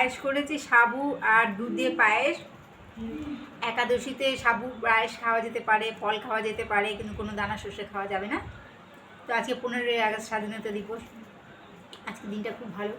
পায়েস করেছি, সাবু আর দুধ দিয়ে পায়েস। একাদশীতে সাবু পায়েস খাওয়া যেতে পারে, ফল খাওয়া যেতে পারে, কিন্তু কোনো দানা শস্য খাওয়া যাবে না। তো আজকে 15ই আগস্ট স্বাধীনতা দিবস। আজকে দিনটা খুব ভালো।